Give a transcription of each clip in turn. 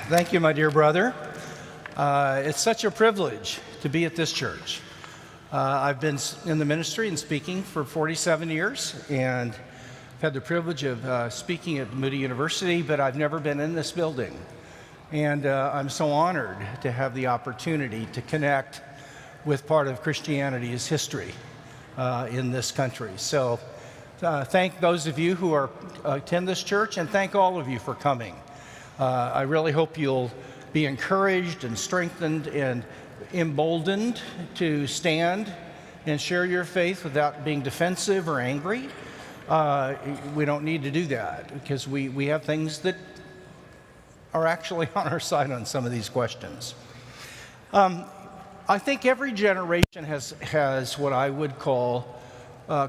Thank you, my dear brother. It's such a privilege to be at this church. I've been in the ministry and speaking for 47 years, and I've had the privilege of speaking at Moody University, but I've never been in this building. And I'm so honored to have the opportunity to connect with part of Christianity's history in this country. So thank those of you who attend this church, and thank all of you for coming. I really hope you'll be encouraged and strengthened and emboldened to stand and share your faith without being defensive or angry. We don't need to do that because we have things that are actually on our side on some of these questions. I think every generation has what I would call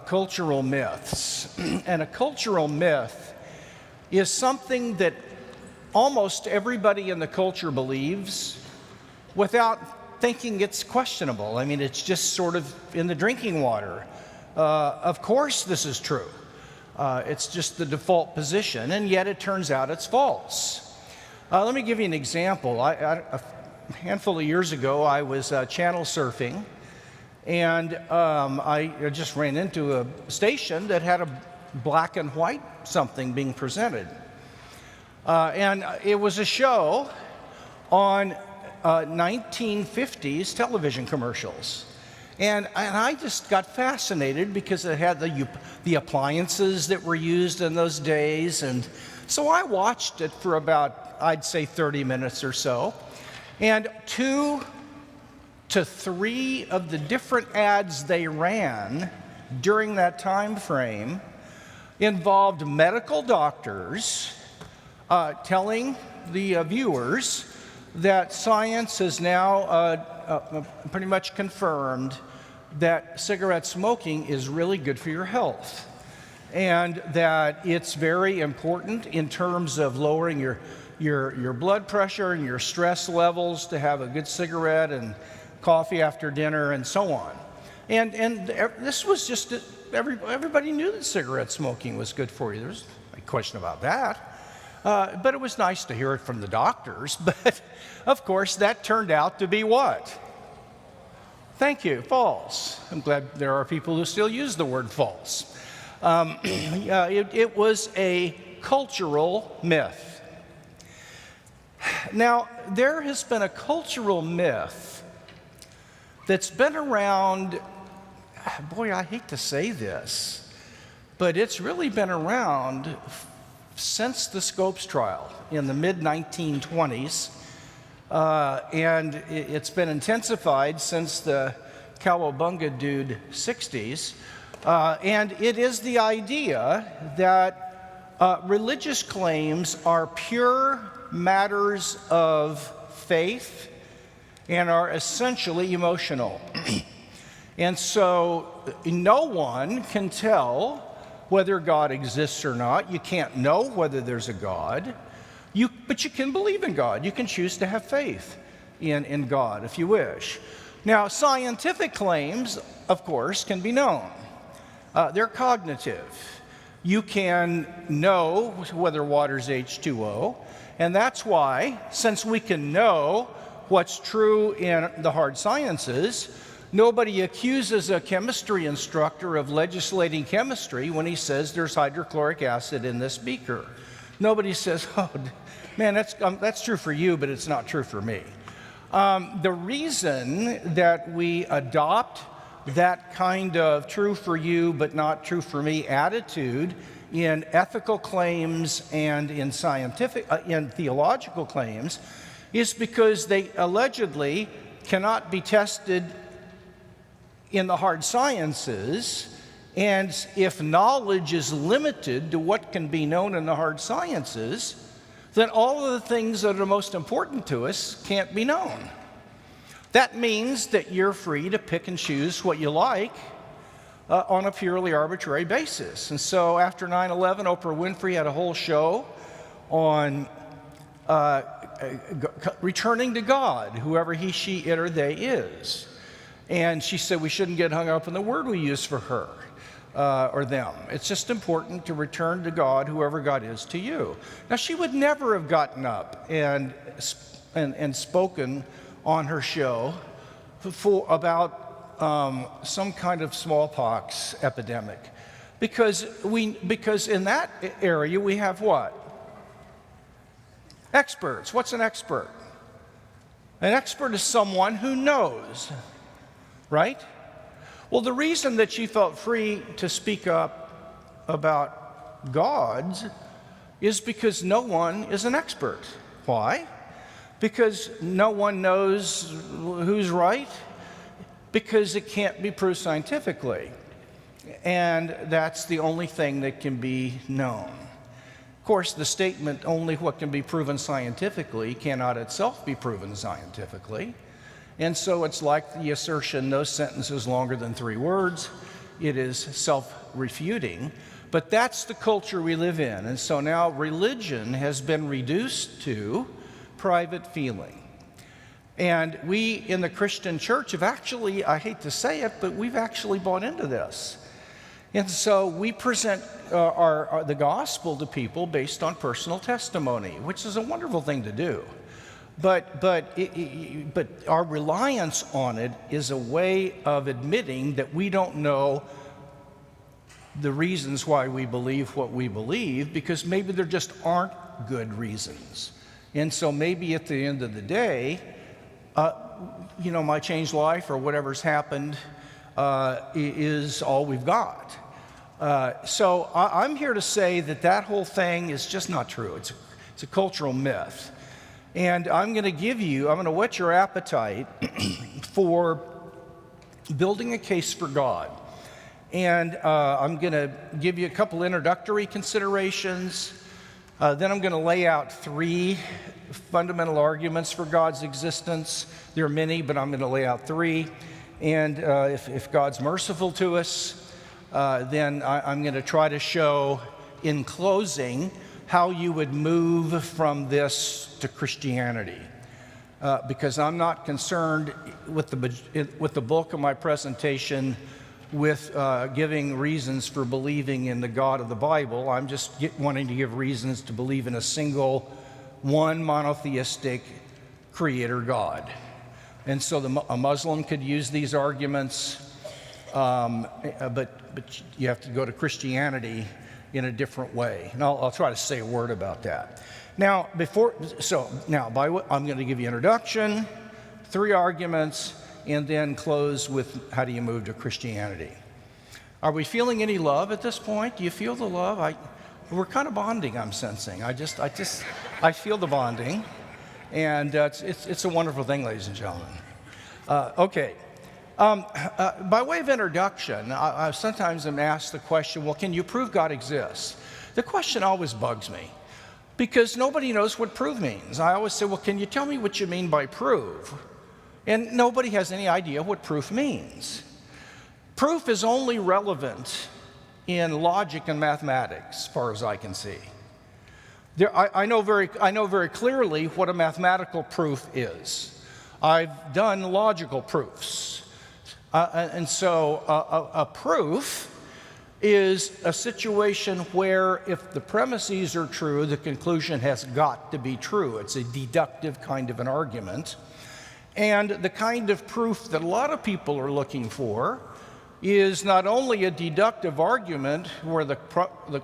cultural myths. And a cultural myth is something that almost everybody in the culture believes without thinking it's questionable. I mean, it's just sort of in the drinking water. Of course this is true. It's just the default position, and yet it turns out it's false. Let me give you an example. A handful of years ago, I was channel surfing, and I just ran into a station that had a black and white something being presented. And it was a show on 1950s television commercials. And I just got fascinated because it had the appliances that were used in those days. And so I watched it for about, I'd say, 30 minutes or so. And 2 to 3 of the different ads they ran during that time frame involved medical doctors telling the viewers that science has now pretty much confirmed that cigarette smoking is really good for your health, and that it's very important in terms of lowering your blood pressure and your stress levels to have a good cigarette and coffee after dinner and so on. And this was just, everybody knew that cigarette smoking was good for you. There's no question about that. But it was nice to hear it from the doctors. But, of course, that turned out to be what? Thank you, false. I'm glad there are people who still use the word false. It was a cultural myth. Now, there has been a cultural myth that's been around, boy, I hate to say this, but it's really been around since the Scopes trial in the mid-1920s, and it's been intensified since the Cowabunga dude 60s, and it is the idea that religious claims are pure matters of faith and are essentially emotional. And so no one can tell whether God exists or not. You can't know whether there's a God, but you can believe in God. You can choose to have faith in God if you wish. Now, scientific claims, of course, can be known. They're cognitive. You can know whether water's H2O, and that's why, since we can know what's true in the hard sciences, nobody accuses a chemistry instructor of legislating chemistry when he says there's hydrochloric acid in this beaker. Nobody says, oh, man, that's true for you, but it's not true for me. The reason that we adopt that kind of true for you, but not true for me attitude in ethical claims and in theological claims is because they allegedly cannot be tested in the hard sciences, and if knowledge is limited to what can be known in the hard sciences, then all of the things that are most important to us can't be known. That means that you're free to pick and choose what you like on a purely arbitrary basis. And so after 9/11, Oprah Winfrey had a whole show on returning to God, whoever he, she, it, or they is. And she said we shouldn't get hung up on the word we use for her. or them. It's just important to return to God, whoever God is to you. Now, she would never have gotten up and spoken on her show about some kind of smallpox epidemic, because in that area we have what? Experts. What's an expert? An expert is someone who knows, right? Well, the reason that she felt free to speak up about gods is because no one is an expert. Why? Because no one knows who's right, because it can't be proved scientifically. And that's the only thing that can be known. Of course, the statement, only what can be proven scientifically, cannot itself be proven scientifically. And so it's like the assertion, no sentence is longer than 3 words. It is self-refuting. But that's the culture we live in. And so now religion has been reduced to private feeling. And we in the Christian church have actually, I hate to say it, but we've actually bought into this. And so we present the gospel to people based on personal testimony, which is a wonderful thing to do. But our reliance on it is a way of admitting that we don't know the reasons why we believe what we believe, because maybe there just aren't good reasons. And so maybe at the end of the day, my changed life or whatever's happened is all we've got. So I'm here to say that whole thing is just not true. It's a cultural myth. And I'm going to whet your appetite for building a case for God. And I'm going to give you a couple introductory considerations. Then I'm going to lay out 3 fundamental arguments for God's existence. There are many, but I'm going to lay out 3. And if God's merciful to us, then I'm going to try to show, in closing, how you would move from this to Christianity. Because I'm not concerned with the bulk of my presentation with giving reasons for believing in the God of the Bible. I'm just wanting to give reasons to believe in a single, one monotheistic creator God. And so a Muslim could use these arguments, but you have to go to Christianity in a different way. And I'll try to say a word about that. Now, I'm going to give you an introduction, 3 arguments, and then close with how do you move to Christianity. Are we feeling any love at this point? Do you feel the love? We're kind of bonding, I'm sensing. I feel the bonding, and it's a wonderful thing, ladies and gentlemen. Okay. By way of introduction, I sometimes am asked the question, well, can you prove God exists? The question always bugs me, because nobody knows what prove means. I always say, well, can you tell me what you mean by prove? And nobody has any idea what proof means. Proof is only relevant in logic and mathematics, as far as I can see. I know very clearly what a mathematical proof is. I've done logical proofs. And so a proof is a situation where if the premises are true, the conclusion has got to be true. It's a deductive kind of an argument. And the kind of proof that a lot of people are looking for is not only a deductive argument where the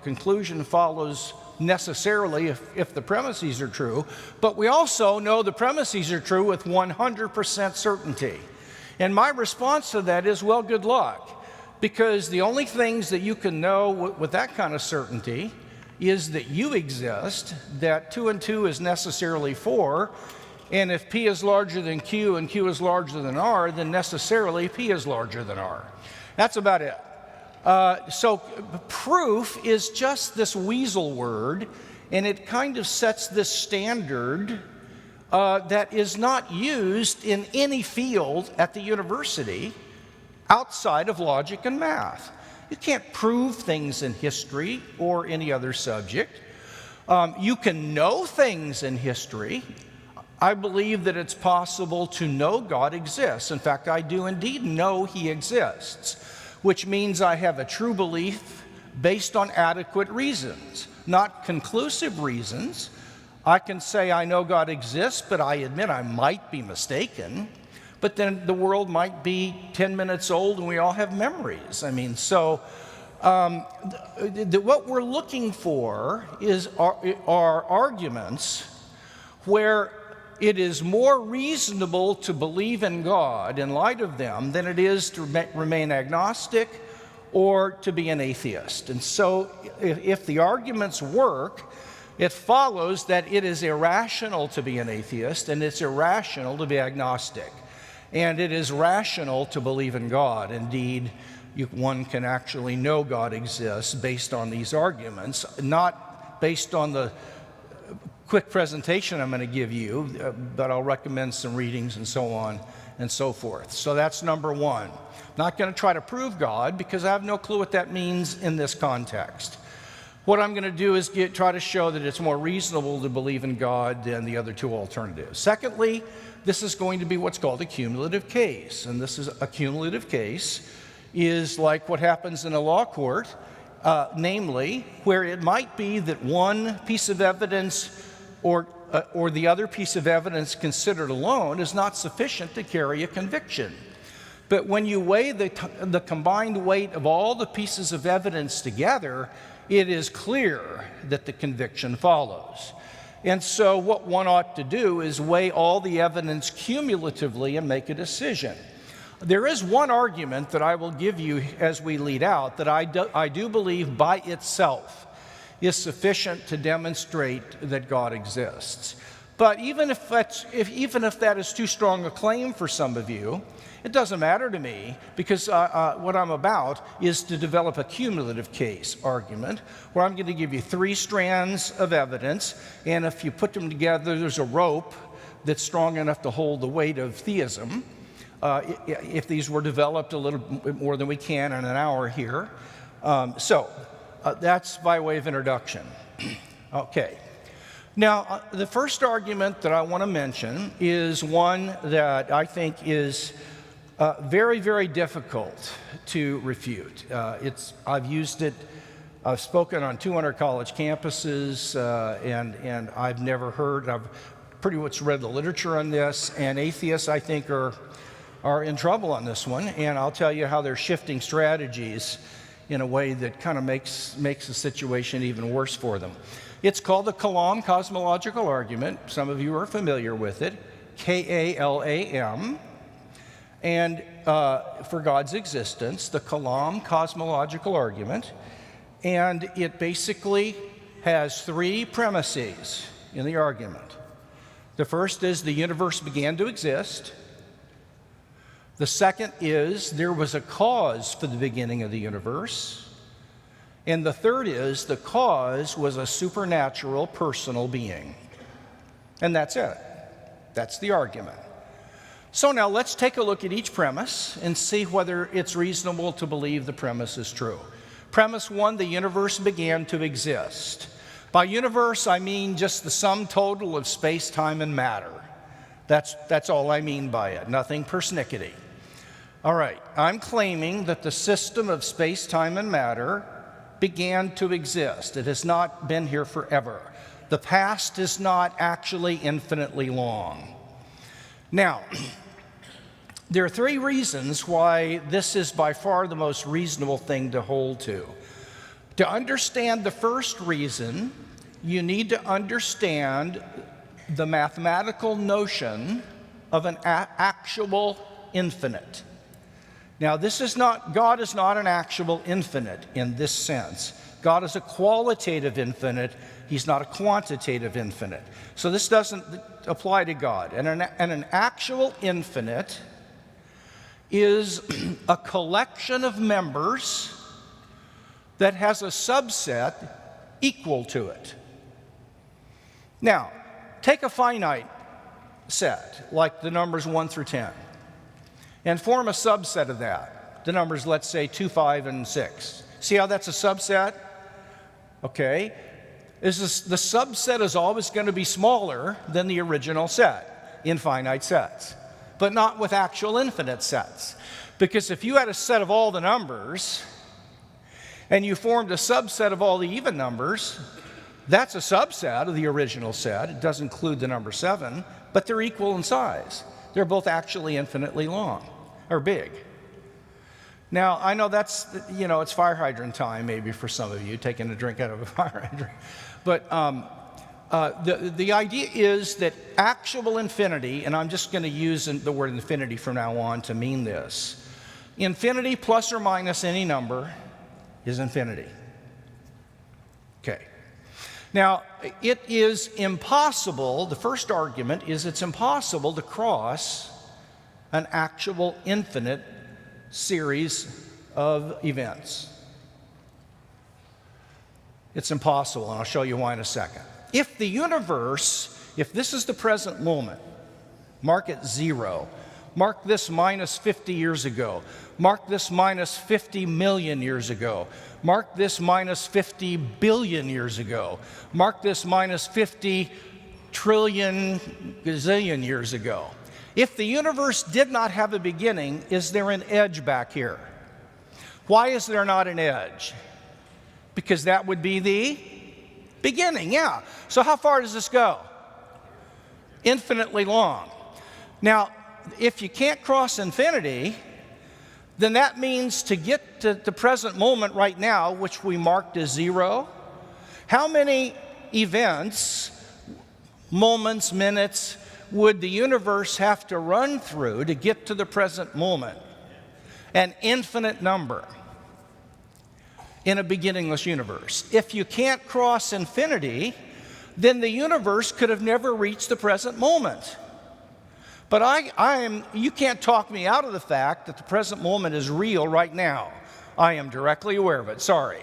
conclusion follows necessarily if the premises are true, but we also know the premises are true with 100% certainty. And my response to that is, well, good luck, because the only things that you can know with that kind of certainty is that you exist, that 2 and 2 is necessarily 4, and if P is larger than Q and Q is larger than R, then necessarily P is larger than R. That's about it. So proof is just this weasel word, and it kind of sets this standard that is not used in any field at the university outside of logic and math. You can't prove things in history or any other subject. You can know things in history. I believe that it's possible to know God exists. In fact, I do indeed know He exists. which means I have a true belief based on adequate reasons, not conclusive reasons. I can say I know God exists, but I admit I might be mistaken. But then the world might be 10 minutes old and we all have memories. I mean, so what we're looking for are arguments where it is more reasonable to believe in God in light of them than it is to remain agnostic or to be an atheist. And so if the arguments work, it follows that it is irrational to be an atheist and it's irrational to be agnostic. And it is rational to believe in God. Indeed, one can actually know God exists based on these arguments, not based on the quick presentation I'm going to give you, but I'll recommend some readings and so on and so forth. So that's number one. Not going to try to prove God because I have no clue what that means in this context. What I'm going to do is try to show that it's more reasonable to believe in God than the other two alternatives. Secondly, this is going to be what's called a cumulative case. And this is a cumulative case is like what happens in a law court, namely where it might be that one piece of evidence or the other piece of evidence considered alone is not sufficient to carry a conviction. But when you weigh the combined weight of all the pieces of evidence together, it is clear that the conviction follows. And so what one ought to do is weigh all the evidence cumulatively and make a decision. There is one argument that I will give you as we lead out that I do believe by itself is sufficient to demonstrate that God exists. But even if that is too strong a claim for some of you, it doesn't matter to me because what I'm about is to develop a cumulative case argument where I'm going to give you 3 strands of evidence, and if you put them together, there's a rope that's strong enough to hold the weight of theism. If these were developed a little bit more than we can in an hour here. That's by way of introduction. Okay. Now, the first argument that I want to mention is one that I think is very, very difficult to refute. I've used it, I've spoken on 200 college campuses, and I've never heard, I've pretty much read the literature on this, and atheists, I think, are in trouble on this one, and I'll tell you how they're shifting strategies in a way that kind of makes the situation even worse for them. It's called the Kalam Cosmological Argument. Some of you are familiar with it, K-A-L-A-M. And for God's existence, the Kalam Cosmological Argument. And it basically has 3 premises in the argument. The first is the universe began to exist. The second is there was a cause for the beginning of the universe. And the third is the cause was a supernatural personal being. And that's it. That's the argument. So now let's take a look at each premise and see whether it's reasonable to believe the premise is true. Premise 1, the universe began to exist. By universe, I mean just the sum total of space, time, and matter. That's all I mean by it, nothing persnickety. All right, I'm claiming that the system of space, time, and matter began to exist. It has not been here forever. The past is not actually infinitely long. Now, there are 3 reasons why this is by far the most reasonable thing to hold to. To understand the first reason, you need to understand the mathematical notion of an actual infinite. Now, God is not an actual infinite in this sense. God is a qualitative infinite. He's not a quantitative infinite. So this doesn't apply to God. And an actual infinite is a collection of members that has a subset equal to it. Now, take a finite set, like the numbers 1 through 10, and form a subset of that. The numbers, let's say, 2, 5, and 6. See how that's a subset? Okay. The subset is always going to be smaller than the original set in finite sets, but not with actual infinite sets. Because if you had a set of all the numbers and you formed a subset of all the even numbers, that's a subset of the original set. It does include the number 7, but they're equal in size. They're both actually infinitely long, or big. Now, I know that's, it's fire hydrant time maybe for some of you, taking a drink out of a fire hydrant. But the idea is that actual infinity, and I'm just going to use the word infinity from now on to mean this. Infinity plus or minus any number is infinity. Okay. Now, it is impossible, the first argument is it's impossible to cross an actual infinite series of events. It's impossible, and I'll show you why in a second. If the universe, if this is the present moment, mark it 0. Mark this minus 50 years ago. Mark this minus 50 million years ago. Mark this minus 50 billion years ago. Mark this minus 50 trillion gazillion years ago. If the universe did not have a beginning, is there an edge back here? Why is there not an edge? Because that would be the beginning, yeah. So how far does this go? Infinitely long. Now, if you can't cross infinity, then that means to get to the present moment right now, which we marked as 0, how many events, moments, minutes, would the universe have to run through to get to the present moment? An infinite number in a beginningless universe. If you can't cross infinity, then the universe could have never reached the present moment. But you can't talk me out of the fact that the present moment is real right now. I am directly aware of it. Sorry.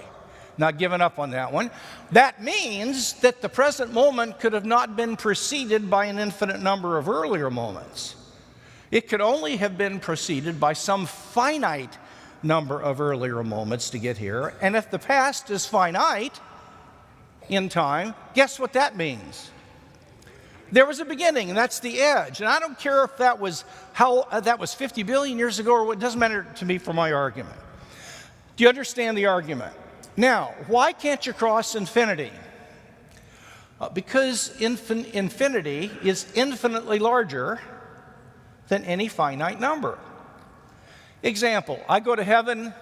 Not giving up on that one. That means that the present moment could have not been preceded by an infinite number of earlier moments. It could only have been preceded by some finite number of earlier moments to get here. And if the past is finite in time, guess what that means? There was a beginning, and that's the edge. And I don't care if that was 50 billion years ago or what, it doesn't matter to me for my argument. Do you understand the argument? Now, why can't you cross infinity? Because infinity is infinitely larger than any finite number. Example, I go to heaven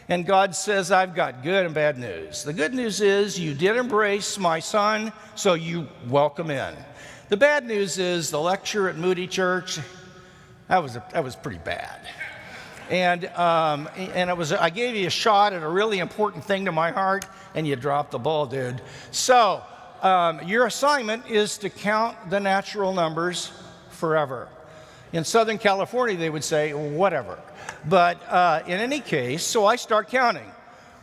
and God says, I've got good and bad news. The good news is you did embrace my son, so you welcome in. The bad news is the lecture at Moody Church, that was pretty bad. And I gave you a shot at a really important thing to my heart, and you dropped the ball, dude. So your assignment is to count the natural numbers forever. In Southern California, they would say, whatever. But in any case, so I start counting.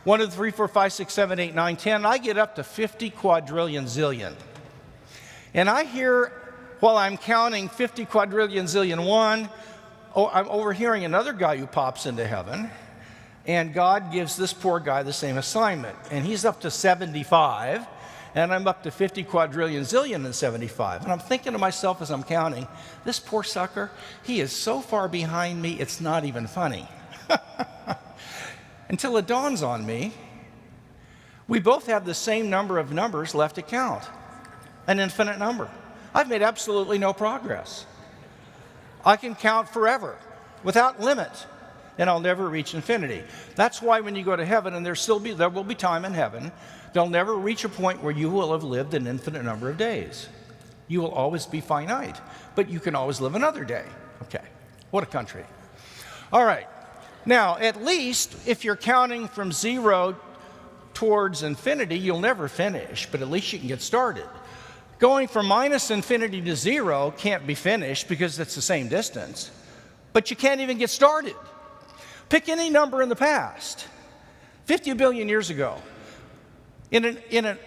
1, 2, 3, 4, 5, 6, 7, 8, 9, 10. I get up to 50 quadrillion zillion. And I hear, while I'm counting 50 quadrillion zillion 1, I'm overhearing another guy who pops into heaven, and God gives this poor guy the same assignment. And he's up to 75, and I'm up to 50 quadrillion zillion and 75. And I'm thinking to myself as I'm counting, this poor sucker, he is so far behind me, it's not even funny. Until it dawns on me, we both have the same number of numbers left to count, an infinite number. I've made absolutely no progress. I can count forever, without limit, and I'll never reach infinity. That's why when you go to heaven, and there will be time in heaven, they'll never reach a point where you will have lived an infinite number of days. You will always be finite, but you can always live another day. Okay, what a country. All right, now at least if you're counting from 0 towards infinity, you'll never finish, but at least you can get started. Going from minus infinity to 0 can't be finished because it's the same distance, but you can't even get started. Pick any number in the past. 50 billion years ago. In a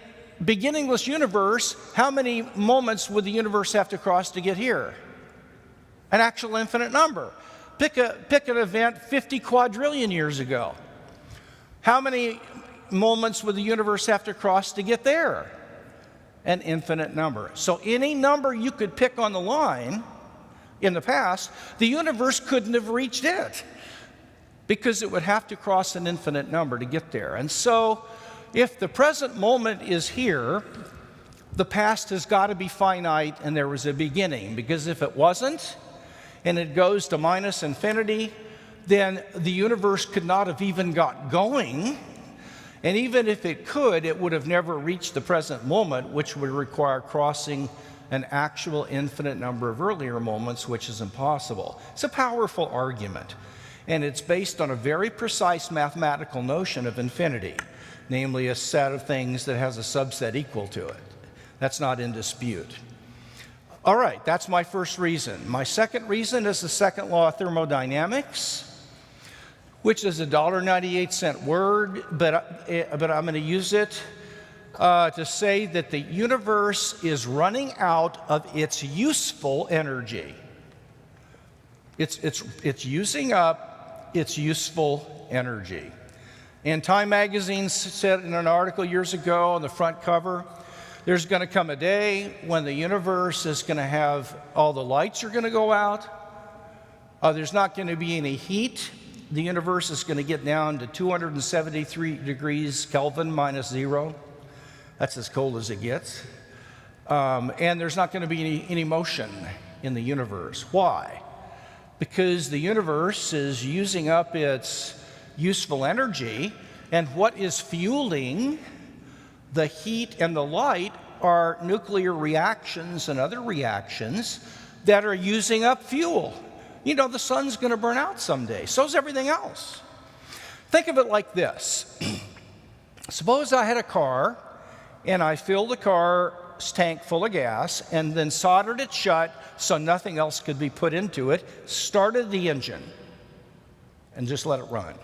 beginningless universe, how many moments would the universe have to cross to get here? An actual infinite number. Pick an event 50 quadrillion years ago. How many moments would the universe have to cross to get there? An infinite number. So any number you could pick on the line in the past, the universe couldn't have reached it. because it would have to cross an infinite number to get there. And so if the present moment is here, the past has got to be finite and there was a beginning, because if it wasn't and it goes to minus infinity, then the universe could not have even got going. And even if it could, it would have never reached the present moment, which would require crossing an actual infinite number of earlier moments, which is impossible. It's a powerful argument, and it's based on a very precise mathematical notion of infinity, namely a set of things that has a subset equal to it. That's not in dispute. All right, that's my first reason. My second reason is the second law of thermodynamics, which is a $1.98 word, but I'm going to use it to say that the universe is running out of its useful energy. It's using up its useful energy. And Time magazine said in an article years ago on the front cover, there's going to come a day when the universe is going to have, all the lights are going to go out. There's not going to be any heat. The universe is going to get down to 273 degrees Kelvin minus 0. That's as cold as it gets. And there's not going to be any motion in the universe. Why? Because the universe is using up its useful energy, and what is fueling the heat and the light are nuclear reactions and other reactions that are using up fuel. You know, the sun's going to burn out someday. So's everything else. Think of it like this. Suppose I had a car, and I filled the car's tank full of gas, and then soldered it shut so nothing else could be put into it, started the engine, and just let it run.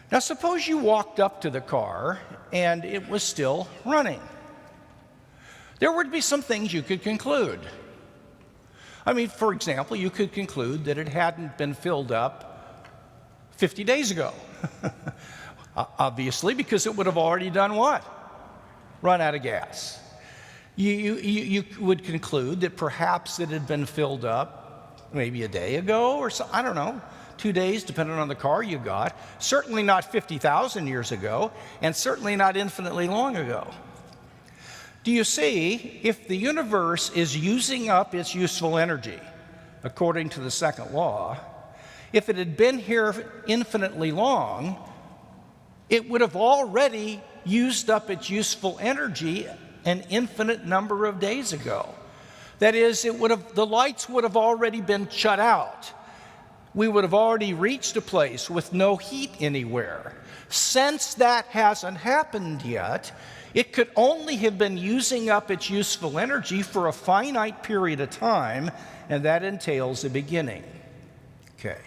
Now, suppose you walked up to the car, and it was still running. There would be some things you could conclude. I mean, for example, you could conclude that it hadn't been filled up 50 days ago. Obviously, because it would have already done what? Run out of gas. You would conclude that perhaps it had been filled up maybe a day ago or so, I don't know, 2 days, depending on the car you got. Certainly not 50,000 years ago, and certainly not infinitely long ago. Do you see, if the universe is using up its useful energy, according to the second law, if it had been here infinitely long, it would have already used up its useful energy an infinite number of days ago. That is, the lights would have already been shut out. We would have already reached a place with no heat anywhere. Since that hasn't happened yet, it could only have been using up its useful energy for a finite period of time, and that entails a beginning. Okay.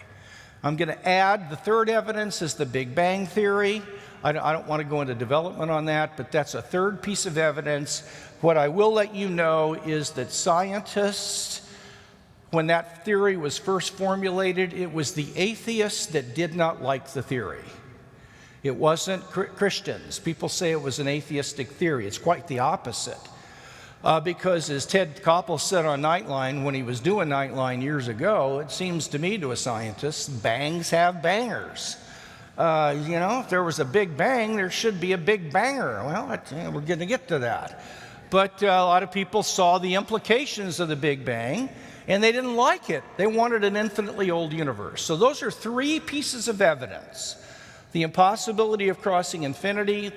I'm going to add the third evidence is the Big Bang theory. I don't want to go into development on that, but that's a third piece of evidence. What I will let you know is that scientists, when that theory was first formulated, it was the atheists that did not like the theory. It wasn't Christians. People say it was an atheistic theory. It's quite the opposite. Because as Ted Koppel said on Nightline when he was doing Nightline years ago, it seems to me, to a scientist, bangs have bangers. You know, if there was a big bang, there should be a big banger. Well, we're going to get to that. But a lot of people saw the implications of the Big Bang, and they didn't like it. They wanted an infinitely old universe. So those are three pieces of evidence. The impossibility of crossing infinity,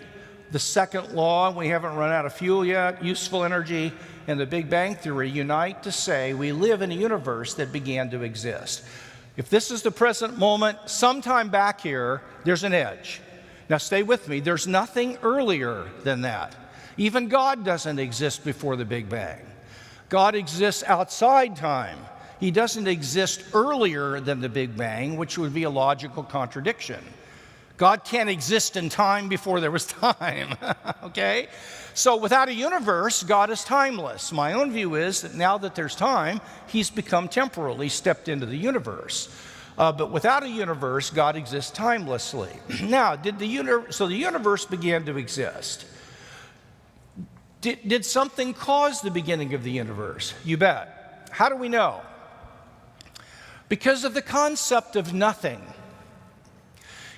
the second law, we haven't run out of fuel yet, useful energy, and the Big Bang theory unite to say we live in a universe that began to exist. If this is the present moment, sometime back here, there's an edge. Now stay with me, there's nothing earlier than that. Even God doesn't exist before the Big Bang. God exists outside time. He doesn't exist earlier than the Big Bang, which would be a logical contradiction. God can't exist in time before there was time, okay? So without a universe, God is timeless. My own view is that now that there's time, he's become temporal. He stepped into the universe. But without a universe, God exists timelessly. Now, so the universe began to exist. Did something cause the beginning of the universe? You bet. How do we know? Because of the concept of nothing.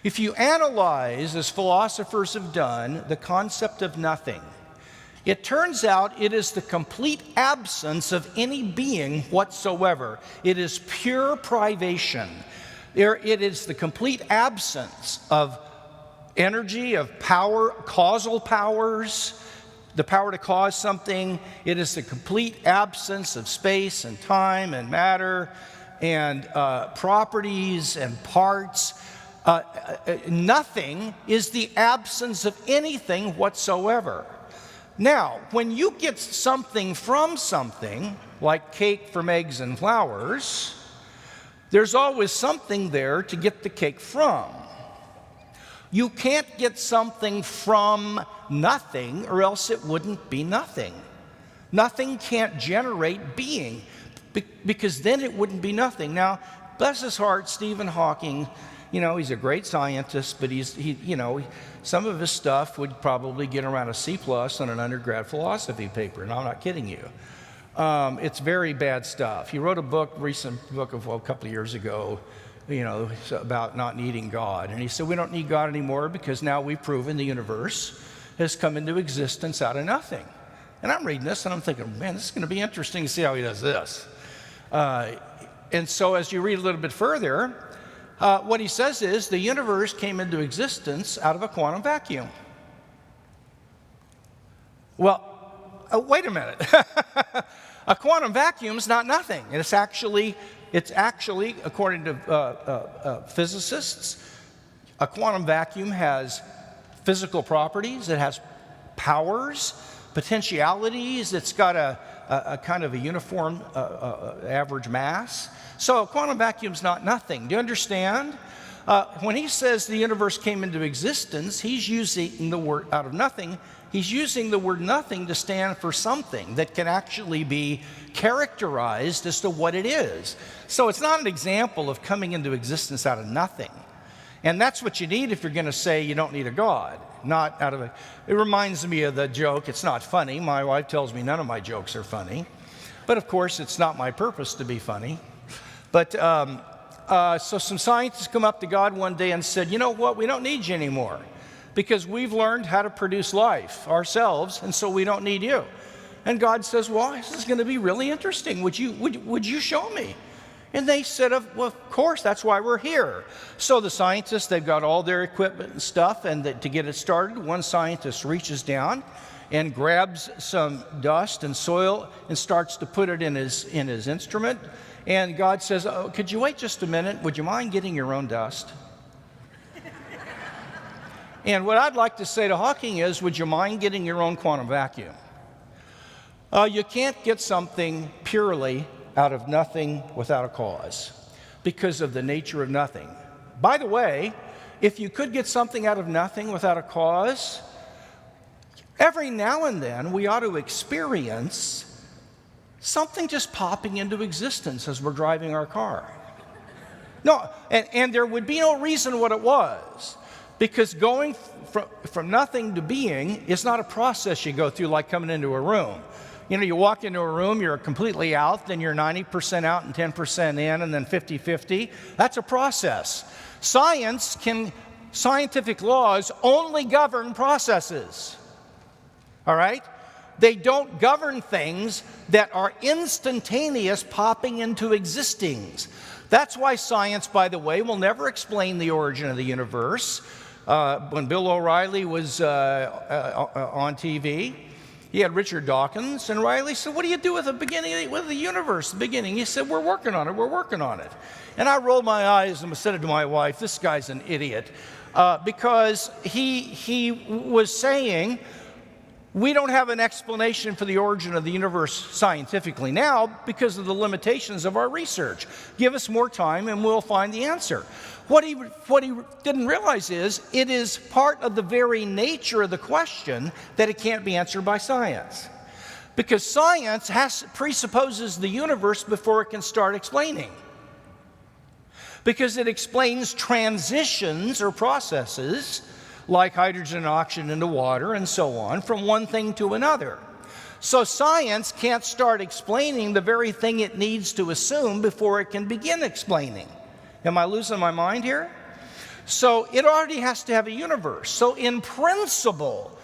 If you analyze, as philosophers have done, the concept of nothing, it turns out it is the complete absence of any being whatsoever. It is pure privation. It is the complete absence of energy, of power, causal powers, the power to cause something. It is the complete absence of space and time and matter and properties and parts. Nothing is the absence of anything whatsoever. Now, when you get something from something, like cake from eggs and flowers, there's always something there to get the cake from. You can't get something from nothing, or else it wouldn't be nothing. Nothing can't generate being, because then it wouldn't be nothing. Now, bless his heart, Stephen Hawking, he's a great scientist, but some of his stuff would probably get around a C+ on an undergrad philosophy paper, and I'm not kidding you. It's very bad stuff. He wrote a recent book a couple of years ago, about not needing God. And he said, we don't need God anymore because now we've proven the universe has come into existence out of nothing. And I'm reading this and I'm thinking, man, this is going to be interesting to see how he does this. And so as you read a little bit further, what he says is the universe came into existence out of a quantum vacuum. Well, wait a minute. A quantum vacuum is not nothing. It's actually, according to physicists, a quantum vacuum has physical properties. It has powers, potentialities. It's got a kind of a uniform average mass. So a quantum vacuum is not nothing. Do you understand? When he says the universe came into existence, he's using the word out of nothing. He's using the word nothing to stand for something that can actually be characterized as to what it is. So it's not an example of coming into existence out of nothing. And that's what you need if you're going to say you don't need a God. Not out of a... It reminds me of the joke, it's not funny. My wife tells me none of my jokes are funny. But of course, it's not my purpose to be funny. But so some scientists come up to God one day and said, you know what, we don't need you anymore because we've learned how to produce life ourselves, and so we don't need you. And God says, well, this is going to be really interesting. Would you show me? And they said, well, of course, that's why we're here. So the scientists, they've got all their equipment and stuff, and to get it started, one scientist reaches down and grabs some dust and soil and starts to put it in his instrument. And God says, oh, could you wait just a minute? Would you mind getting your own dust? And what I'd like to say to Hawking is, would you mind getting your own quantum vacuum? You can't get something purely out of nothing without a cause because of the nature of nothing. By the way, if you could get something out of nothing without a cause, every now and then we ought to experience something just popping into existence as we're driving our car. No, and there would be no reason what it was, because going from nothing to being is not a process you go through like coming into a room. You walk into a room, you're completely out, then you're 90% out and 10% in, and then 50-50. That's a process. Scientific laws only govern processes. All right? They don't govern things that are instantaneous popping into existings. That's why science, by the way, will never explain the origin of the universe. When Bill O'Reilly was on TV, he had Richard Dawkins, and Riley said, what do you do with the beginning, with the universe, the beginning? He said, we're working on it. And I rolled my eyes and said to my wife, this guy's an idiot, because he was saying, we don't have an explanation for the origin of the universe scientifically now because of the limitations of our research. Give us more time and we'll find the answer. What he didn't realize is it is part of the very nature of the question that it can't be answered by science. Because science presupposes the universe before it can start explaining. Because it explains transitions or processes like hydrogen and oxygen into water and so on, from one thing to another. So science can't start explaining the very thing it needs to assume before it can begin explaining. Am I losing my mind here? So it already has to have a universe. So in principle,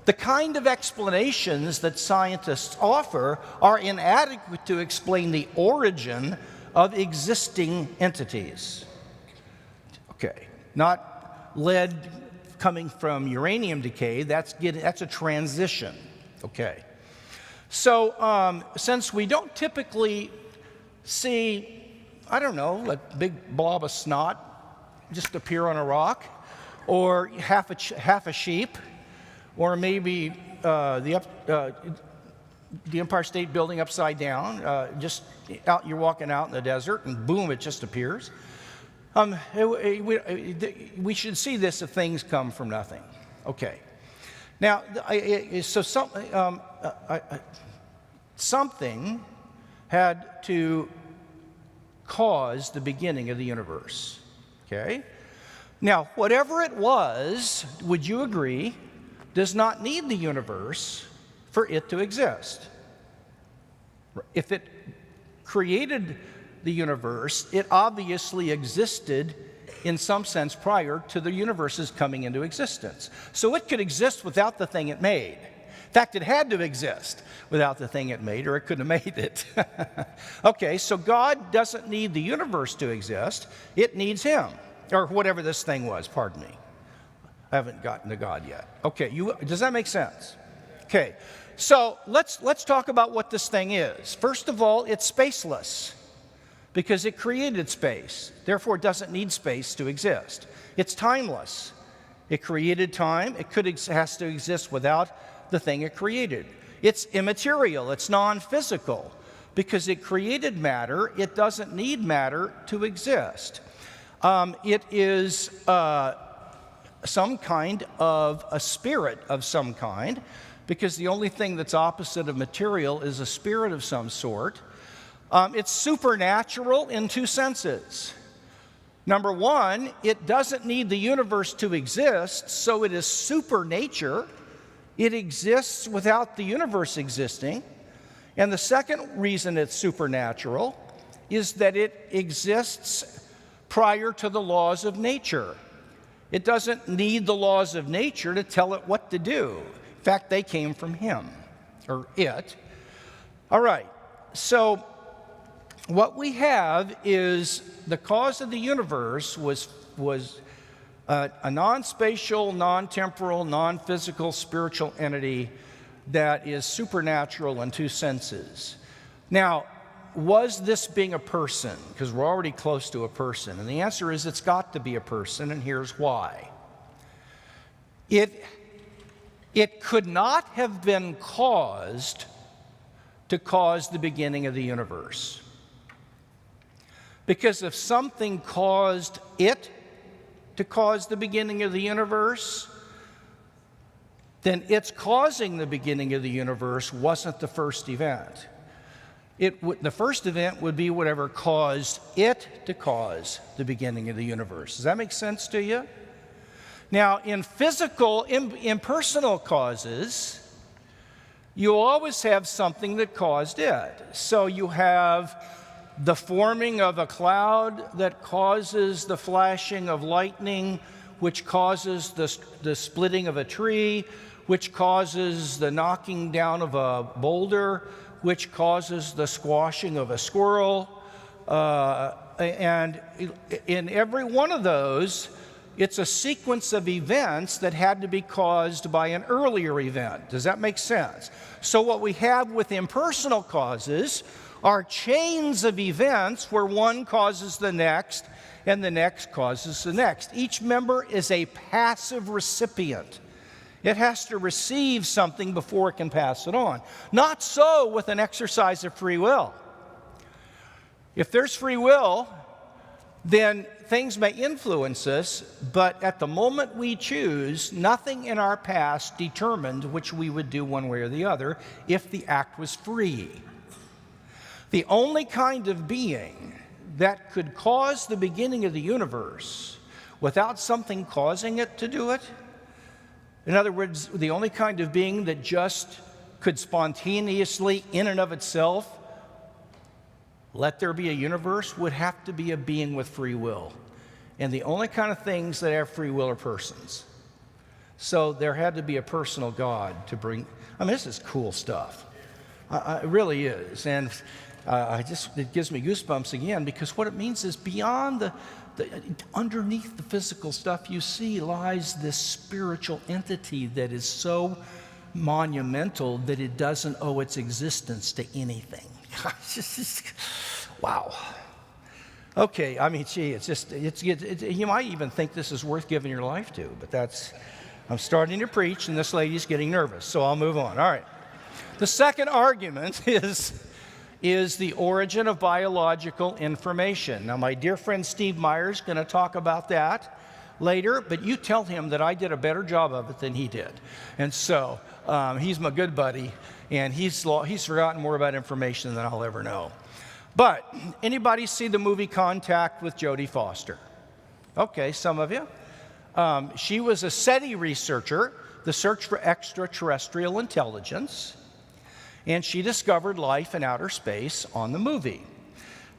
the kind of explanations that scientists offer are inadequate to explain the origin of existing entities. Okay, not lead coming from uranium decay, that's a transition. Okay. So since we don't typically see, I don't know, a big blob of snot just appear on a rock, or half a sheep, or maybe the Empire State Building upside down, just out, you're walking out in the desert, and boom, it just appears. We should see this if things come from nothing. Okay. Now, so something had to cause the beginning of the universe. Okay? Now, whatever it was, would you agree, does not need the universe for it to exist? If it created the universe, it obviously existed in some sense prior to the universe's coming into existence. So it could exist without the thing it made. In fact, it had to exist without the thing it made, or it couldn't have made it. Okay, so God doesn't need the universe to exist. It needs him, or whatever this thing was, pardon me. I haven't gotten to God yet. Okay, does that make sense? Okay, so let's talk about what this thing is. First of all, it's spaceless, because it created space. Therefore, it doesn't need space to exist. It's timeless. It created time. It has to exist without the thing it created. It's immaterial. It's non-physical. Because it created matter, it doesn't need matter to exist. It is some kind of a spirit of some kind, because the only thing that's opposite of material is a spirit of some sort. It's supernatural in two senses. Number one, it doesn't need the universe to exist, so it is supernature. It exists without the universe existing. And the second reason it's supernatural is that it exists prior to the laws of nature. It doesn't need the laws of nature to tell it what to do. In fact, they came from him, or it. All right, so what we have is the cause of the universe was a non-spatial, non-temporal, non-physical spiritual entity that is supernatural in two senses. Now, was this being a person? Because we're already close to a person. And the answer is it's got to be a person, and here's why. It could not have been caused to cause the beginning of the universe. Because if something caused it to cause the beginning of the universe, then its causing the beginning of the universe wasn't the first event. The first event would be whatever caused it to cause the beginning of the universe. Does that make sense to you? Now, in physical, impersonal causes, you always have something that caused it. So you have the forming of a cloud that causes the flashing of lightning, which causes the splitting of a tree, which causes the knocking down of a boulder, which causes the squashing of a squirrel. And in every one of those, it's a sequence of events that had to be caused by an earlier event. Does that make sense? So what we have with impersonal causes are chains of events where one causes the next and the next causes the next. Each member is a passive recipient. It has to receive something before it can pass it on. Not so with an exercise of free will. If there's free will, then things may influence us, but at the moment we choose, nothing in our past determined which we would do one way or the other if the act was free. The only kind of being that could cause the beginning of the universe without something causing it to do it, in other words, the only kind of being that just could spontaneously, in and of itself, let there be a universe, would have to be a being with free will. And the only kind of things that have free will are persons. So there had to be a personal God to bring. I mean, this is cool stuff. It really is. And it gives me goosebumps again, because what it means is beyond underneath the physical stuff you see lies this spiritual entity that is so monumental that it doesn't owe its existence to anything. Wow. Okay, I mean, gee, you might even think this is worth giving your life to, but I'm starting to preach, and this lady's getting nervous, so I'll move on. All right. The second argument is the origin of biological information. Now, my dear friend Steve Meyer's going to talk about that later, but you tell him that I did a better job of it than he did. And so he's my good buddy, and he's forgotten more about information than I'll ever know. But anybody see the movie Contact with Jodie Foster? Okay, some of you. She was a SETI researcher, the search for extraterrestrial intelligence, and she discovered life in outer space on the movie.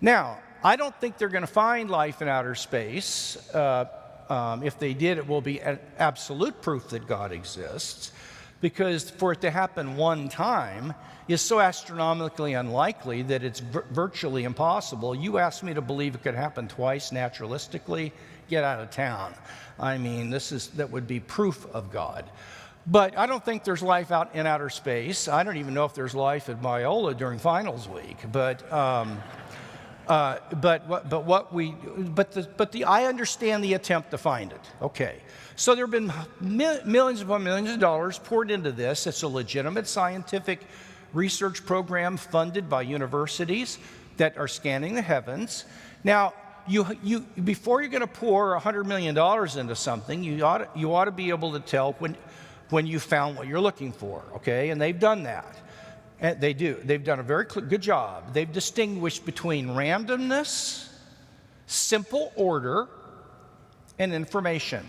Now, I don't think they're going to find life in outer space. If they did, it will be absolute proof that God exists, because for it to happen one time is so astronomically unlikely that it's virtually impossible. You asked me to believe it could happen twice naturalistically, get out of town. I mean, that would be proof of God. But I don't think there's life out in outer space. I don't even know if there's life at BIOLA during finals week. I understand the attempt to find it. Okay. So there have been millions upon millions of dollars poured into this. It's a legitimate scientific research program funded by universities that are scanning the heavens. Now, before you're going to pour $100 million into something, you ought to be able to tell when you found what you're looking for, okay? And they've done that. And they do. They've done a very good job. They've distinguished between randomness, simple order, and information.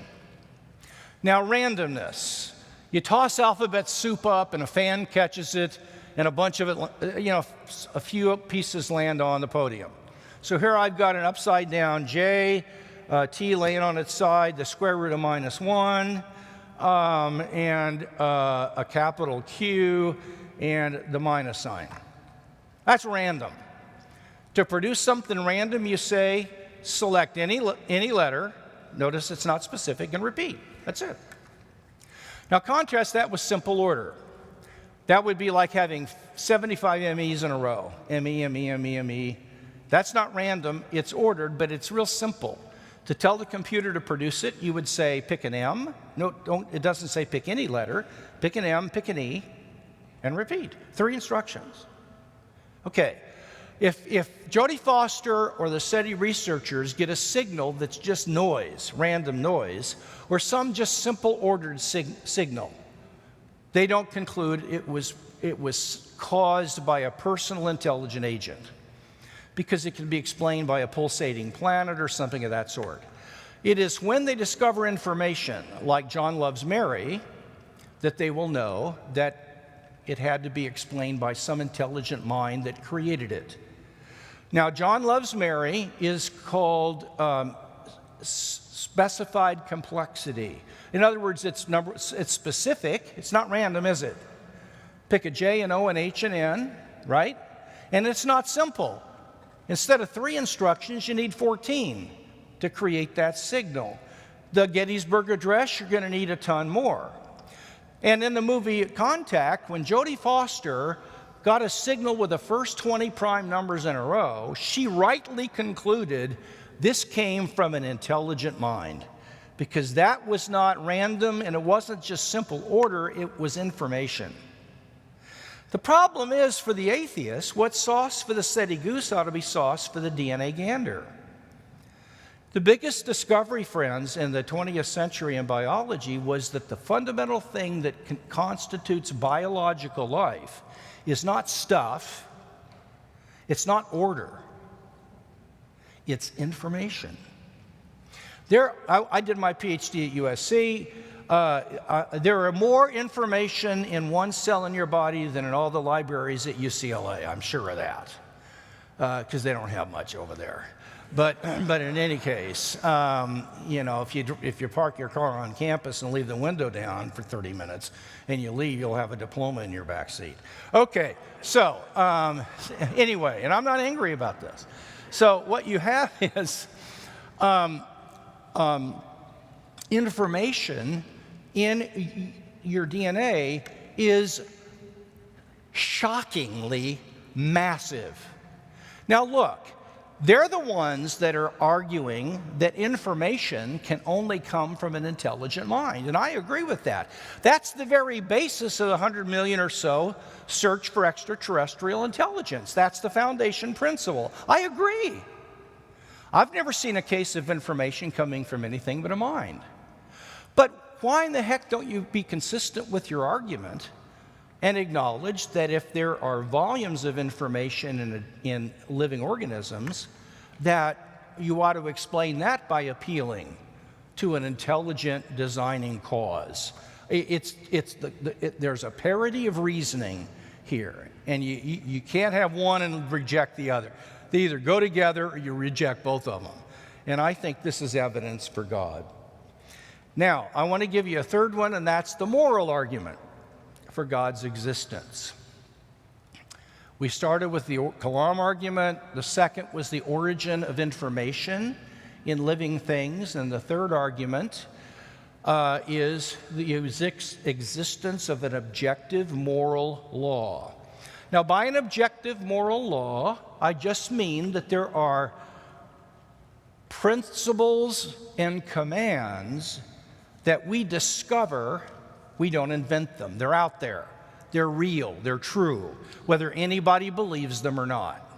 Now, randomness. You toss alphabet soup up and a fan catches it, and a bunch of it, a few pieces land on the podium. So here I've got an upside down J, T laying on its side, the square root of -1, and a capital Q, and the minus sign. That's random. To produce something random, you say, select any letter, notice it's not specific, and repeat. That's it. Now contrast that with simple order. That would be like having 75 MEs in a row. ME, ME, ME, ME. That's not random, it's ordered, but it's real simple. To tell the computer to produce it, you would say pick an M. No, it doesn't say pick any letter. Pick an M, pick an E, and repeat. 3 instructions. Okay, if Jodie Foster or the SETI researchers get a signal that's just noise, random noise, or some just simple ordered signal, they don't conclude it was caused by a personal intelligent agent, because it can be explained by a pulsating planet or something of that sort. It is when they discover information, like John Loves Mary, that they will know that it had to be explained by some intelligent mind that created it. Now, John Loves Mary is called specified complexity. In other words, it's specific. It's not random, is it? Pick a J, an O, an H, and N, right? And it's not simple. Instead of 3 instructions, you need 14 to create that signal. The Gettysburg Address, you're going to need a ton more. And in the movie Contact, when Jodie Foster got a signal with the first 20 prime numbers in a row, she rightly concluded this came from an intelligent mind, because that was not random and it wasn't just simple order, it was information. The problem is, for the atheist, what's sauce for the SETI goose ought to be sauce for the DNA gander. The biggest discovery, friends, in the 20th century in biology was that the fundamental thing that constitutes biological life is not stuff, it's not order, it's information. I did my PhD at USC. There are more information in one cell in your body than in all the libraries at UCLA. I'm sure of that. because they don't have much over there. But in any case, if you park your car on campus and leave the window down for 30 minutes and you leave, you'll have a diploma in your back seat. Okay, so anyway, and I'm not angry about this. So what you have is information in your DNA is shockingly massive. Now look, they're the ones that are arguing that information can only come from an intelligent mind, and I agree with that. That's the very basis of the 100 million or so search for extraterrestrial intelligence. That's the foundation principle. I agree. I've never seen a case of information coming from anything but a mind. But why in the heck don't you be consistent with your argument and acknowledge that if there are volumes of information in living organisms, that you ought to explain that by appealing to an intelligent designing cause. There's a parity of reasoning here, and you can't have one and reject the other. They either go together or you reject both of them. And I think this is evidence for God. Now, I want to give you a third one, and that's the moral argument for God's existence. We started with the Kalam argument. The second was the origin of information in living things. And the third argument is the existence of an objective moral law. Now, by an objective moral law, I just mean that there are principles and commands that we discover. We don't invent them. They're out there. They're real. They're true, whether anybody believes them or not.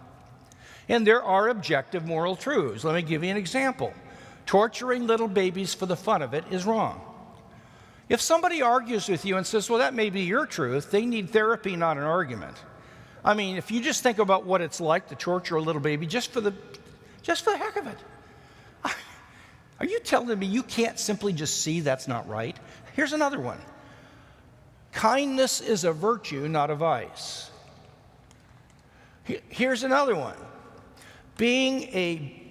And there are objective moral truths. Let me give you an example. Torturing little babies for the fun of it is wrong. If somebody argues with you and says, well, that may be your truth, they need therapy, not an argument. I mean, if you just think about what it's like to torture a little baby just for the heck of it. Are you telling me you can't simply just see that's not right? Here's another one. Kindness is a virtue, not a vice. Here's another one. Being a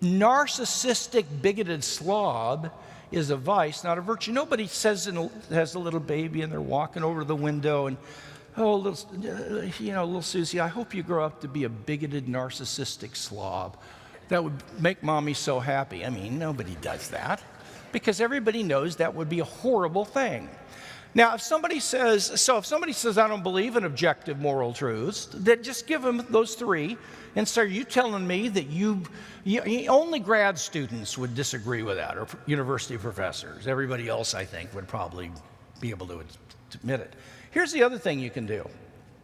narcissistic, bigoted slob is a vice, not a virtue. Nobody has a little baby and they're walking over to the window and, oh, little Susie, I hope you grow up to be a bigoted, narcissistic slob. That would make mommy so happy. I mean, nobody does that because everybody knows that would be a horrible thing. Now, if somebody says, I don't believe in objective moral truths, then just give them those three and say, are you telling me that only grad students would disagree with that, or university professors? Everybody else, I think, would probably be able to admit it. Here's the other thing you can do.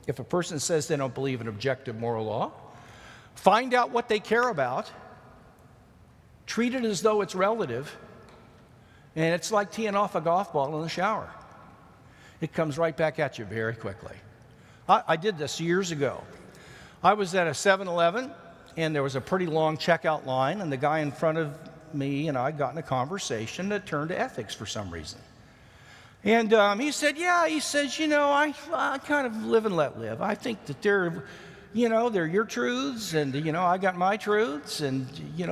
If a person says they don't believe in objective moral law, find out what they care about, treat it as though it's relative, and it's like teeing off a golf ball in the shower. It comes right back at you very quickly. I did this years ago. I was at a 7-Eleven, and there was a pretty long checkout line, and the guy in front of me and I got in a conversation that turned to ethics for some reason. And he said, I kind of live and let live. I think that they're your truths, and, I got my truths, and,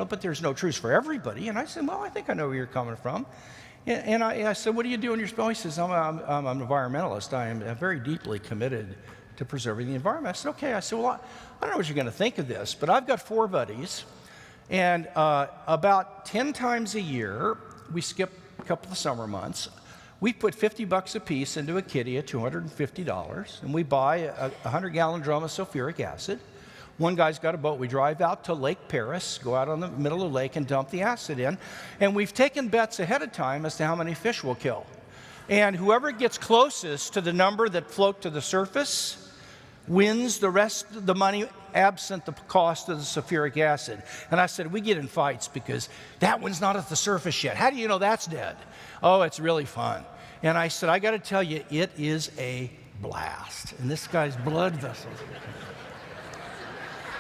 but there's no truths for everybody. And I said, well, I think I know where you're coming from. And I said, what do you do in your spell? He says, I'm an environmentalist. I am very deeply committed to preserving the environment. I said, okay. I said, well, I don't know what you're going to think of this, but I've got 4 buddies, and about 10 times a year, we skip a couple of summer months, we put $50 a piece into a kitty at $250, and we buy a 100-gallon drum of sulfuric acid. One guy's got a boat. We drive out to Lake Paris, go out on the middle of the lake and dump the acid in. And we've taken bets ahead of time as to how many fish we'll kill. And whoever gets closest to the number that float to the surface wins the rest of the money absent the cost of the sulfuric acid. And I said, we get in fights because that one's not at the surface yet. How do you know that's dead? Oh, it's really fun. And I said, I got to tell you, it is a blast. And this guy's blood vessels.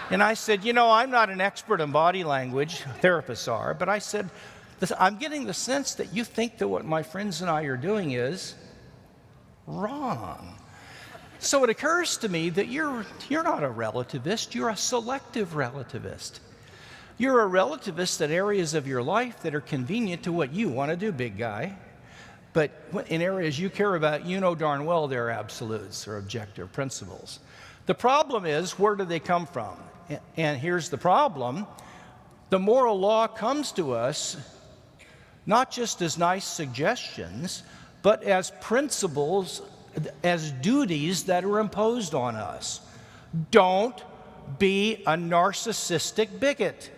And I said, I'm not an expert in body language, therapists are, but I said, I'm getting the sense that you think that what my friends and I are doing is wrong. So it occurs to me that you're not a relativist, you're a selective relativist. You're a relativist at areas of your life that are convenient to what you want to do, big guy. But in areas you care about, you know darn well they're absolutes or objective principles. The problem is, where do they come from? And here's the problem. The moral law comes to us not just as nice suggestions, but as principles, as duties that are imposed on us. Don't be a narcissistic bigot.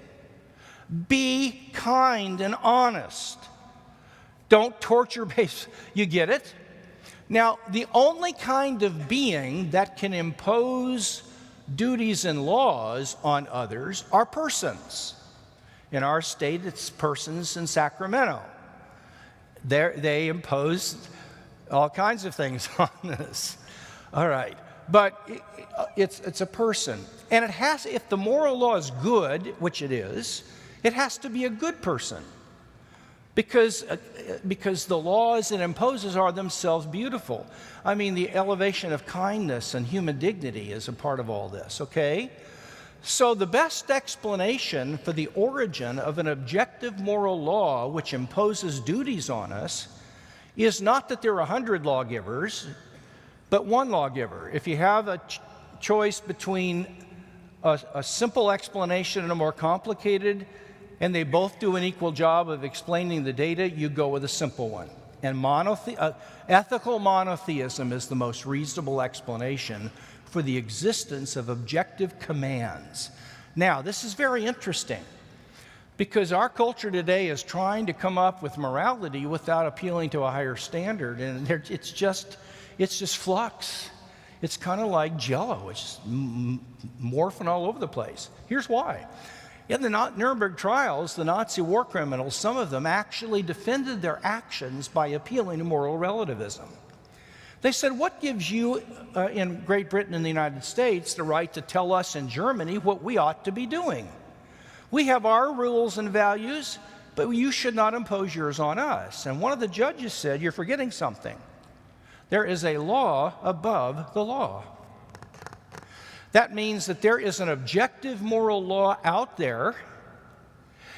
Be kind and honest. Don't torture base. You get it? Now, the only kind of being that can impose duties and laws on others are persons. In our state, it's persons in Sacramento. They impose all kinds of things on us. All right. But it's a person. And it has, if the moral law is good, which it is, it has to be a good person. Because the laws it imposes are themselves beautiful. I mean, the elevation of kindness and human dignity is a part of all this, okay? So the best explanation for the origin of an objective moral law which imposes duties on us is not that there are 100 lawgivers, but one lawgiver. If you have a choice between a simple explanation and a more complicated, and they both do an equal job of explaining the data, you go with a simple one. And ethical monotheism is the most reasonable explanation for the existence of objective commands. Now, this is very interesting, because our culture today is trying to come up with morality without appealing to a higher standard, and it's just flux. It's kind of like Jell-O. It's morphing all over the place. Here's why. In the Nuremberg trials, the Nazi war criminals, some of them actually defended their actions by appealing to moral relativism. They said, what gives you in Great Britain and the United States the right to tell us in Germany what we ought to be doing? We have our rules and values, but you should not impose yours on us. And one of the judges said, you're forgetting something. There is a law above the law. That means that there is an objective moral law out there,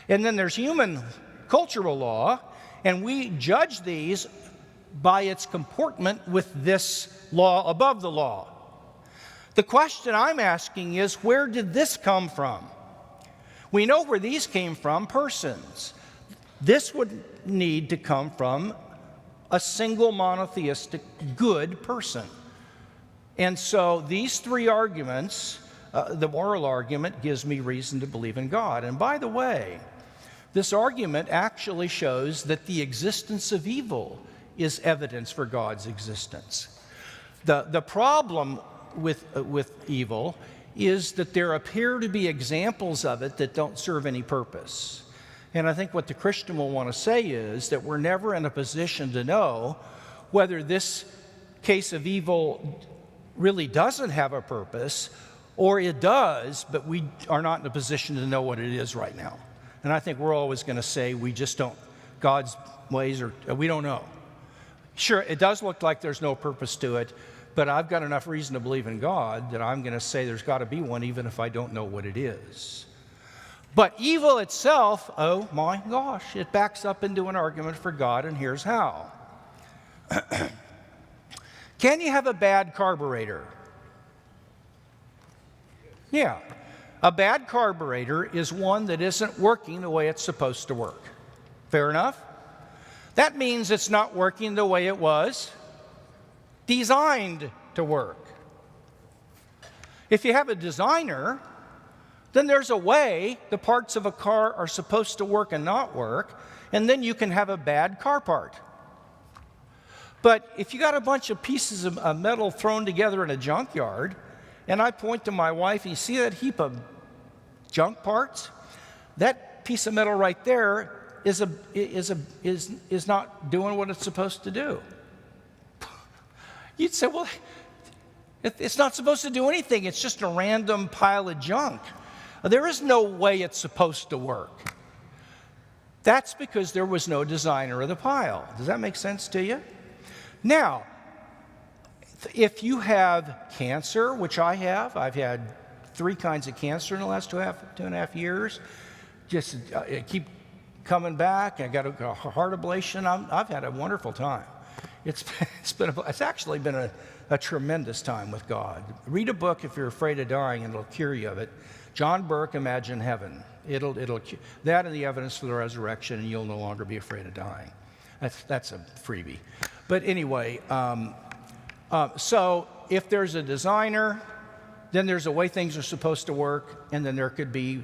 and then there's human cultural law, and we judge these by its comportment with this law above the law. The question I'm asking is, where did this come from? We know where these came from, persons. This would need to come from a single monotheistic good person. And so these three arguments, the moral argument gives me reason to believe in God. And by the way, this argument actually shows that the existence of evil is evidence for God's existence. The problem with evil is that there appear to be examples of it that don't serve any purpose. And I think what the Christian will want to say is that we're never in a position to know whether this case of evil really doesn't have a purpose, or it does, but we are not in a position to know what it is right now. And I think we're always going to say we just don't, God's ways, or we don't know. Sure, it does look like there's no purpose to it, but I've got enough reason to believe in God that I'm going to say there's got to be one, even if I don't know what it is. But evil itself, oh my gosh, it backs up into an argument for God, and here's how. Can you have a bad carburetor? Yeah. A bad carburetor is one that isn't working the way it's supposed to work. Fair enough? That means it's not working the way it was designed to work. If you have a designer, then there's a way the parts of a car are supposed to work and not work, and then you can have a bad car part. But if you got a bunch of pieces of metal thrown together in a junkyard, and I point to my wife, and you see that heap of junk parts? That piece of metal right there is not doing what it's supposed to do. You'd say, well, it's not supposed to do anything. It's just a random pile of junk. There is no way it's supposed to work. That's because there was no designer of the pile. Does that make sense to you? Now, If you have cancer, which I have, I've had 3 kinds of cancer in the last 2.5 years. Just keep coming back. I got a heart ablation. I've had a wonderful time. It's actually been a tremendous time with God. Read a book if you're afraid of dying, and it'll cure you of it. John Burke, Imagine Heaven. It'll that and the evidence for the resurrection, and you'll no longer be afraid of dying. That's a freebie. But anyway, so if there's a designer, then there's a way things are supposed to work, and then there could be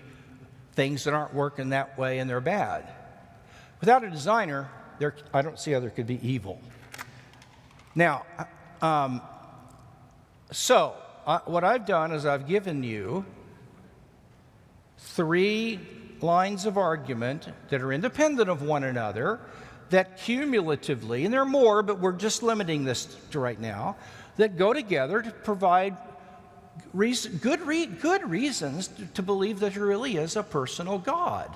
things that aren't working that way and they're bad. Without a designer, I don't see how there could be evil. Now, what I've done is I've given you 3 lines of argument that are independent of one another, that cumulatively, and there are more, but we're just limiting this to right now, that go together to provide good reasons to believe that there really is a personal God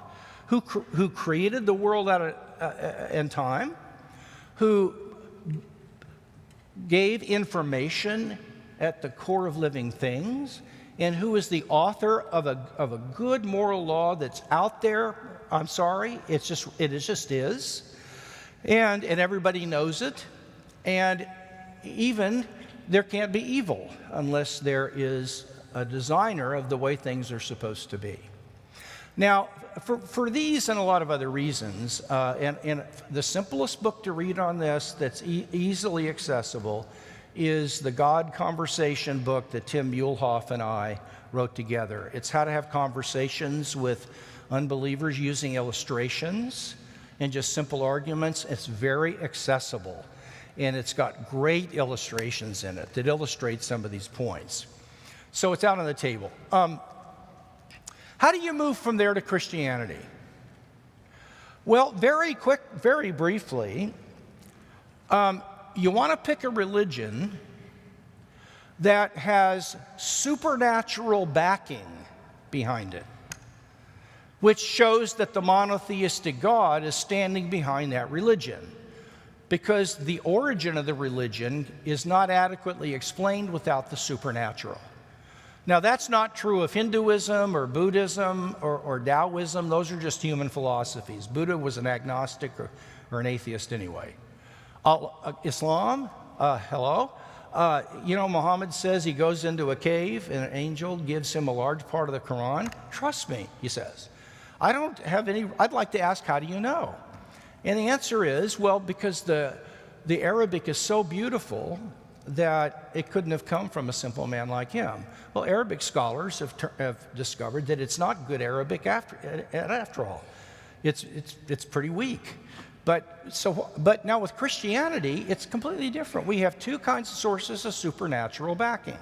who created the world in time, who gave information at the core of living things, and who is the author of a good moral law that's out there. I'm sorry, it just is. And everybody knows it. And even there can't be evil unless there is a designer of the way things are supposed to be. Now, for these and a lot of other reasons, and the simplest book to read on this that's easily accessible is the God Conversation book that Tim Muehlhoff and I wrote together. It's how to have conversations with unbelievers using illustrations and just simple arguments. It's very accessible, and it's got great illustrations in it that illustrate some of these points. So it's out on the table. How do you move from there to Christianity? Well, very briefly, you want to pick a religion that has supernatural backing behind it, which shows that the monotheistic God is standing behind that religion, because the origin of the religion is not adequately explained without the supernatural. Now, that's not true of Hinduism or Buddhism or Taoism. Those are just human philosophies. Buddha was an agnostic or an atheist anyway. Islam, hello? Muhammad says he goes into a cave and an angel gives him a large part of the Quran. Trust me, he says. I'd like to ask, how do you know? And the answer is, well, because the Arabic is so beautiful that it couldn't have come from a simple man like him. Well, Arabic scholars have discovered that it's not good Arabic after all. It's pretty weak. But now with Christianity, it's completely different. We have 2 kinds of sources of supernatural backing.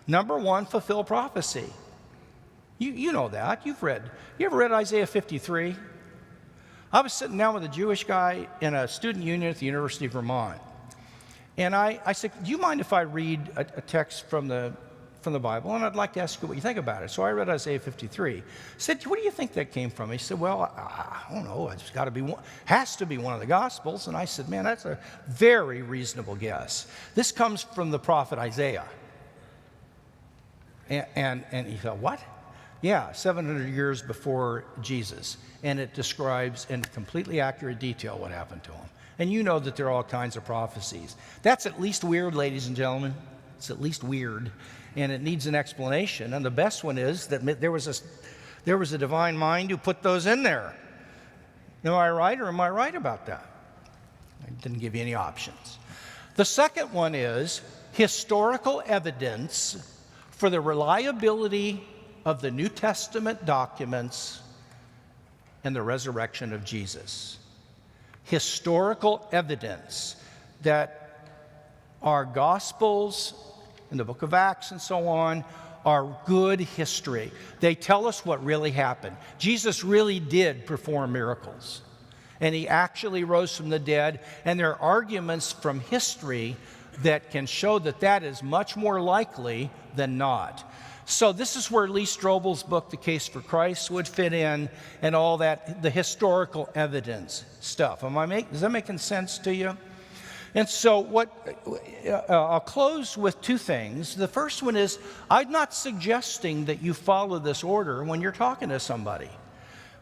Number 1, fulfill prophecy. You know that. You ever read Isaiah 53? I was sitting down with a Jewish guy in a student union at the University of Vermont. And I said, do you mind if I read a text from the Bible? And I'd like to ask you what you think about it. So I read Isaiah 53. I said, what do you think that came from? He said, well, I don't know. It's got to be has to be one of the Gospels. And I said, man, that's a very reasonable guess. This comes from the prophet Isaiah. And he thought, what? Yeah, 700 years before Jesus. And it describes in completely accurate detail what happened to him. And you know that there are all kinds of prophecies. That's at least weird, ladies and gentlemen. It's at least weird, and it needs an explanation. And the best one is that there was a divine mind who put those in there. Am I right, or am I right about that? I didn't give you any options. The second one is historical evidence for the reliability of the New Testament documents and the resurrection of Jesus. Historical evidence that our Gospels and the book of Acts and so on are good history. They tell us what really happened. Jesus really did perform miracles, and he actually rose from the dead, and there are arguments from history that can show that that is much more likely than not. So this is where Lee Strobel's book, The Case for Christ, would fit in, and all that, the historical evidence stuff. Is that making sense to you? And so I'll close with two things. The first one is, I'm not suggesting that you follow this order when you're talking to somebody.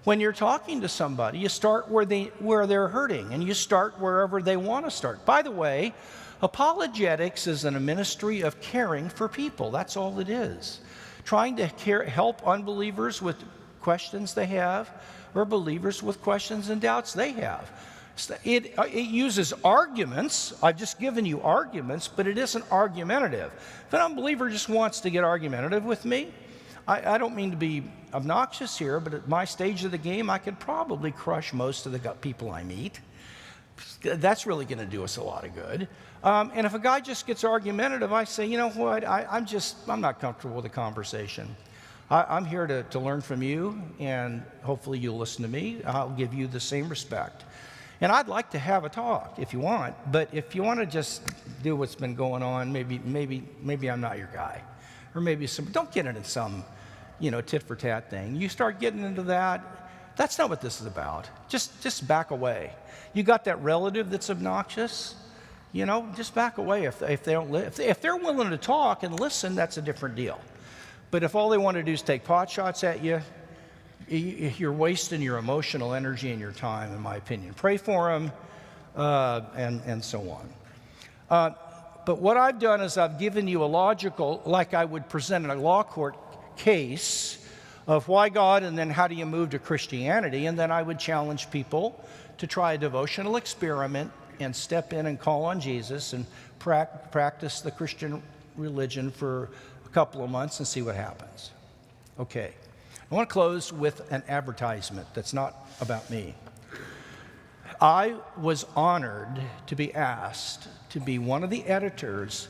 When you're talking to somebody, you start where they're hurting, and you start wherever they want to start. By the way, apologetics is a ministry of caring for people. That's all it is. Trying to help unbelievers with questions they have, or believers with questions and doubts they have. It uses arguments. I've just given you arguments, but it isn't argumentative. If an unbeliever just wants to get argumentative with me, I don't mean to be obnoxious here, but at my stage of the game, I could probably crush most of the people I meet. That's really going to do us a lot of good. And if a guy just gets argumentative, I say, you know what, I'm not comfortable with the conversation. I'm here to learn from you, and hopefully you'll listen to me. I'll give you the same respect. And I'd like to have a talk if you want, but if you want to just do what's been going on, maybe I'm not your guy. Or maybe don't get into some, tit for tat thing. You start getting into that, that's not what this is about. Just back away. You got that relative that's obnoxious, just back away. If they're willing to talk and listen, that's a different deal. But if all they want to do is take pot shots at you, you're wasting your emotional energy and your time, in my opinion. Pray for them, and so on. But what I've done is I've given you a logical, like I would present in a law court case, of why God, and then how do you move to Christianity, and then I would challenge people to try a devotional experiment and step in and call on Jesus and practice the Christian religion for a couple of months and see what happens. Okay. I want to close with an advertisement that's not about me. I was honored to be asked to be one of the editors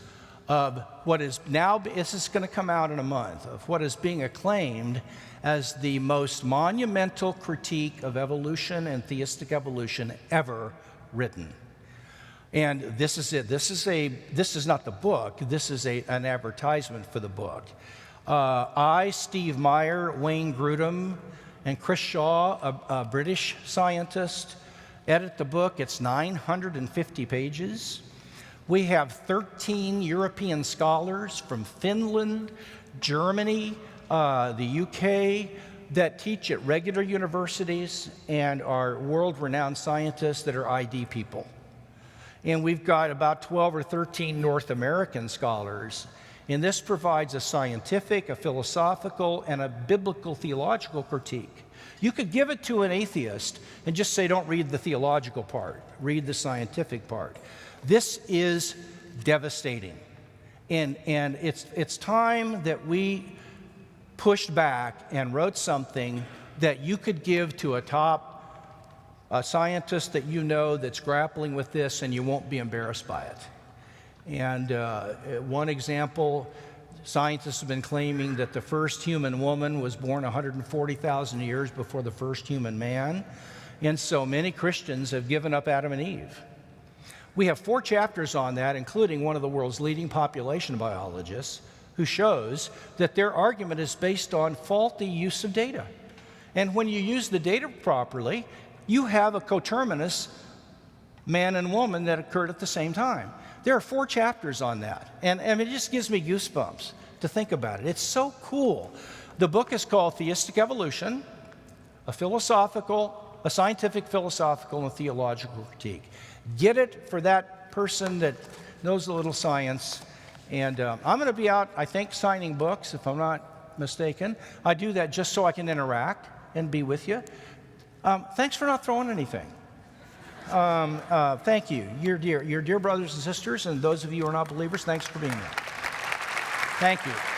of what is now, this is going to come out in a month, of what is being acclaimed as the most monumental critique of evolution and theistic evolution ever written. And this is it. This is not the book. This is an advertisement for the book. Steve Meyer, Wayne Grudem, and Chris Shaw, a British scientist, edit the book. It's 950 pages. We have 13 European scholars from Finland, Germany, the UK, that teach at regular universities and are world-renowned scientists that are ID people. And we've got about 12 or 13 North American scholars. And this provides a scientific, a philosophical, and a biblical theological critique. You could give it to an atheist and just say, don't read the theological part, read the scientific part. This is devastating. And it's time that we pushed back and wrote something that you could give to a scientist that that's grappling with this, and you won't be embarrassed by it. And one example, scientists have been claiming that the first human woman was born 140,000 years before the first human man. And so many Christians have given up Adam and Eve. We have 4 chapters on that, including one of the world's leading population biologists, who shows that their argument is based on faulty use of data. And when you use the data properly, you have a coterminous man and woman that occurred at the same time. There are 4 chapters on that, and it just gives me goosebumps to think about it. It's so cool. The book is called Theistic Evolution, a scientific, philosophical, and theological critique. Get it for that person that knows a little science. And I'm going to be out, I think, signing books, if I'm not mistaken. I do that just so I can interact and be with you. Thanks for not throwing anything. Thank you. Your dear brothers and sisters, and those of you who are not believers, thanks for being there. Thank you.